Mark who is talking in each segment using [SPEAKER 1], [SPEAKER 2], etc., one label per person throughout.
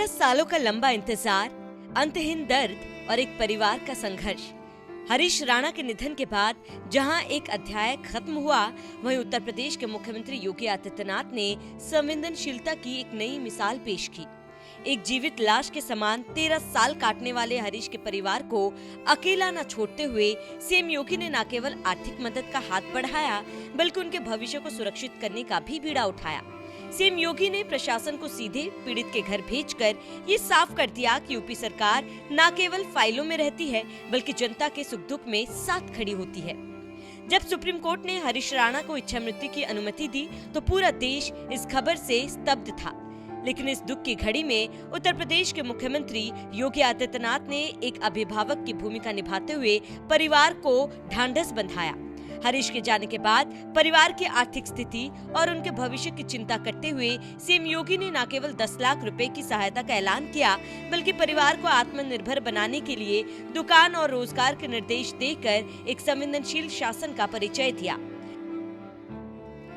[SPEAKER 1] 13 सालों का लंबा इंतजार, अंतहीन दर्द और एक परिवार का संघर्ष। हरीश राणा के निधन के बाद जहां एक अध्याय खत्म हुआ, वहीं उत्तर प्रदेश के मुख्यमंत्री योगी आदित्यनाथ ने संवेदनशीलता की एक नई मिसाल पेश की। एक जीवित लाश के समान 13 साल काटने वाले हरीश के परिवार को अकेला न छोड़ते हुए सीएम योगी ने न केवल आर्थिक मदद का हाथ बढ़ाया, बल्कि उनके भविष्य को सुरक्षित करने का भी बीड़ा उठाया। सीएम योगी ने प्रशासन को सीधे पीड़ित के घर भेजकर ये साफ कर दिया कि यूपी सरकार न केवल फाइलों में रहती है, बल्कि जनता के सुख दुख में साथ खड़ी होती है। जब सुप्रीम कोर्ट ने हरीश राणा को इच्छा मृत्यु की अनुमति दी, तो पूरा देश इस खबर से स्तब्ध था। लेकिन इस दुख की घड़ी में उत्तर प्रदेश के मुख्यमंत्री योगी आदित्यनाथ ने एक अभिभावक की भूमिका निभाते हुए परिवार को ढांढस बंधाया। हरीश के जाने के बाद परिवार की आर्थिक स्थिति और उनके भविष्य की चिंता करते हुए सीएम योगी ने न केवल 10 लाख रुपए की सहायता का ऐलान किया, बल्कि परिवार को आत्मनिर्भर बनाने के लिए दुकान और रोजगार के निर्देश देकर एक संवेदनशील शासन का परिचय दिया।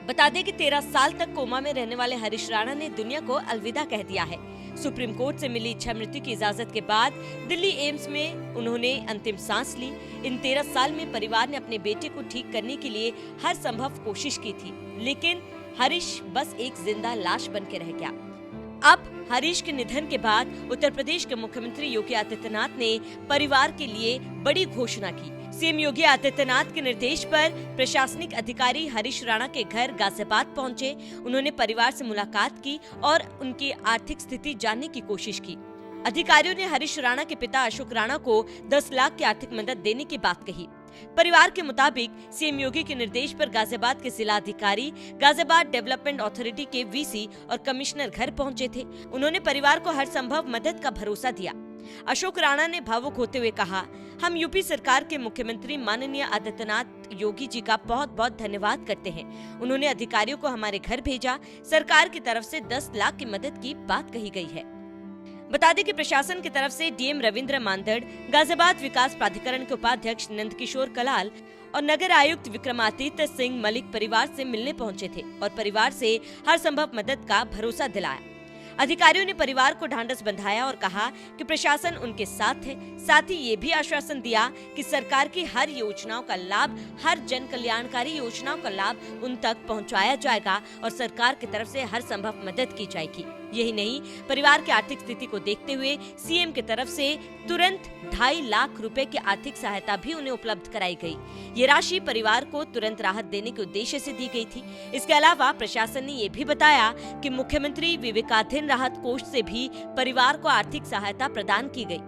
[SPEAKER 1] बता दें कि 13 साल तक कोमा में रहने वाले हरीश राणा ने दुनिया को अलविदा कह दिया है। सुप्रीम कोर्ट से मिली इच्छा मृत्यु की इजाजत के बाद दिल्ली एम्स में उन्होंने अंतिम सांस ली। इन 13 साल में परिवार ने अपने बेटे को ठीक करने के लिए हर संभव कोशिश की थी, लेकिन हरीश बस एक जिंदा लाश बन के रह गया। अब हरीश के निधन के बाद उत्तर प्रदेश के मुख्यमंत्री योगी आदित्यनाथ ने परिवार के लिए बड़ी घोषणा की। सीएम योगी आदित्यनाथ के निर्देश पर प्रशासनिक अधिकारी हरीश राणा के घर गाजियाबाद पहुंचे। उन्होंने परिवार से मुलाकात की और उनकी आर्थिक स्थिति जानने की कोशिश की। अधिकारियों ने हरीश राणा के पिता अशोक राणा को 10 लाख की आर्थिक मदद देने की बात कही। परिवार के मुताबिक सीएम योगी के निर्देश पर गाजियाबाद के जिला अधिकारी, गाजियाबाद डेवलपमेंट अथॉरिटी के वीसी और कमिश्नर घर पहुंचे थे। उन्होंने परिवार को हर संभव मदद का भरोसा दिया। अशोक राणा ने भावुक होते हुए कहा, हम यूपी सरकार के मुख्यमंत्री माननीय आदित्यनाथ योगी जी का बहुत बहुत धन्यवाद करते हैं। उन्होंने अधिकारियों को हमारे घर भेजा। सरकार की तरफ से 10 लाख की मदद की बात कही गई है। बता दें कि प्रशासन की तरफ से डीएम रविंद्र मांदड़, गाजियाबाद विकास प्राधिकरण के उपाध्यक्ष नंदकिशोर कलाल और नगर आयुक्त विक्रमादित्य सिंह मलिक परिवार से मिलने पहुंचे थे और परिवार से हर संभव मदद का भरोसा दिलाया। अधिकारियों ने परिवार को ढांढस बंधाया और कहा कि प्रशासन उनके साथ है। साथ ही ये भी आश्वासन दिया कि सरकार की हर योजनाओं का लाभ, हर जन कल्याणकारी योजनाओं का लाभ उन तक पहुंचाया जाएगा और सरकार की तरफ से हर संभव मदद की जाएगी। यही नहीं, परिवार की आर्थिक स्थिति को देखते हुए सीएम की तरफ से तुरंत 2.5 लाख रुपए की आर्थिक सहायता भी उन्हें उपलब्ध कराई गई। ये राशि परिवार को तुरंत राहत देने के उद्देश्य से दी गई थी। इसके अलावा प्रशासन ने ये भी बताया कि मुख्यमंत्री विवेकाधीन राहत कोष से भी परिवार को आर्थिक सहायता प्रदान की गई।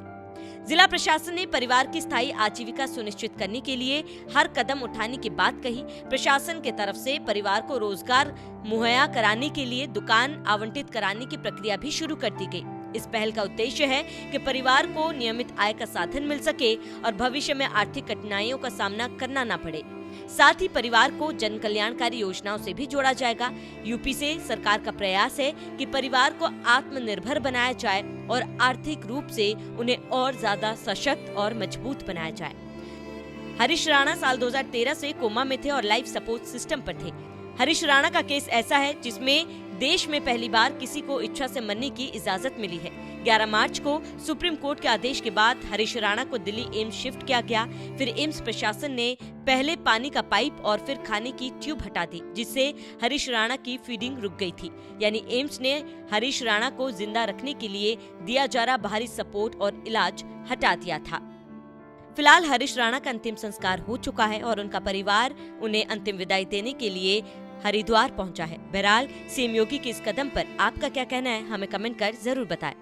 [SPEAKER 1] जिला प्रशासन ने परिवार की स्थायी आजीविका सुनिश्चित करने के लिए हर कदम उठाने की बात कही। प्रशासन के तरफ से परिवार को रोजगार मुहैया कराने के लिए दुकान आवंटित कराने की प्रक्रिया भी शुरू कर दी गई। इस पहल का उद्देश्य है कि परिवार को नियमित आय का साधन मिल सके और भविष्य में आर्थिक कठिनाइयों का सामना करना न पड़े। साथ ही परिवार को जन कल्याणकारी योजनाओं से भी जोड़ा जाएगा। यूपी से सरकार का प्रयास है कि परिवार को आत्मनिर्भर बनाया जाए और आर्थिक रूप से उन्हें और ज्यादा सशक्त और मजबूत बनाया जाए। हरीश राणा साल 2013 से कोमा में थे और लाइफ सपोर्ट सिस्टम पर थे। हरीश राणा का केस ऐसा है जिसमें देश में पहली बार किसी को इच्छा से मरने की इजाजत मिली है। 11 मार्च को सुप्रीम कोर्ट के आदेश के बाद हरीश राणा को दिल्ली एम्स शिफ्ट किया गया। फिर एम्स प्रशासन ने पहले पानी का पाइप और फिर खाने की ट्यूब हटा दी, जिससे हरीश राणा की फीडिंग रुक गई थी। यानी एम्स ने हरीश राणा को जिंदा रखने के लिए दिया जा रहा बाहरी सपोर्ट और इलाज हटा दिया था। फिलहाल हरीश राणा का अंतिम संस्कार हो चुका है और उनका परिवार उन्हें अंतिम विदाई देने के लिए हरिद्वार पहुंचा है। बहरहाल सीएम योगी के इस कदम पर आपका क्या कहना है, हमें कमेंट कर जरूर बताएं।